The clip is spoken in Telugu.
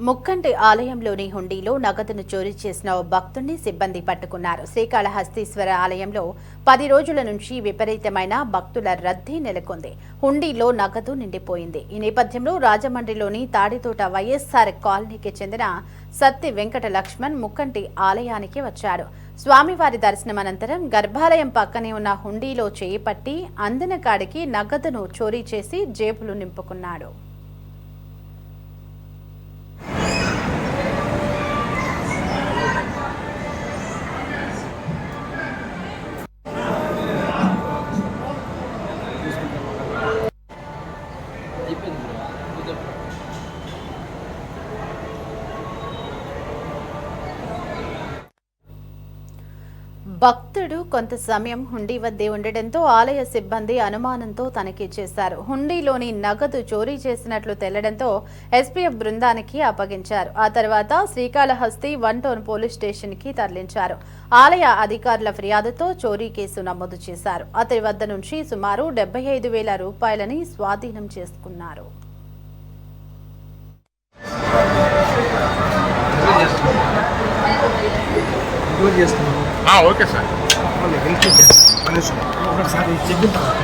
ముక్కంటి ఆలయంలోని హుండీలో నగదును చోరీ చేసిన ఓ భక్తుడిని సిబ్బంది పట్టుకున్నారు. శ్రీకాళహస్తీశ్వర ఆలయంలో 10 రోజుల నుంచి విపరీతమైన భక్తుల రద్దీ నెలకొంది. హుండీలో నగదు నిండిపోయింది. ఈ నేపథ్యంలో రాజమండ్రిలోని తాడితోట వైఎస్ఆర్ కాలనీకి చెందిన సత్తి వెంకట లక్ష్మణ్ ముక్కంటి ఆలయానికి వచ్చాడు. స్వామివారి దర్శనం అనంతరం గర్భాలయం పక్కనే ఉన్న హుండీలో చేయి పట్టి అందిన కాడికి నగదును చోరీ చేసి జేబులు నింపుకున్నాడు. భక్తుడు కొంత సమయం హుండీ వద్దే ఉండడంతో ఆలయ సిబ్బంది అనుమానంతో తనిఖీ చేశారు. హుండీలోని నగదు చోరీ చేసినట్లు తేలడంతో ఎస్పీఎఫ్ బృందానికి అప్పగించారు. ఆ తర్వాత శ్రీకాళహస్తి 1 టౌన్ పోలీస్ స్టేషన్ కి తరలించారు. ఆలయ అధికారుల ఫిర్యాదుతో చోరీ కేసు నమోదు చేశారు. అతడి వద్ద నుంచి సుమారు 75,000 రూపాయలని స్వాధీనం చేసుకున్నారు. ఓకే సార్ ఒకసారి చెప్పిన తర్వాత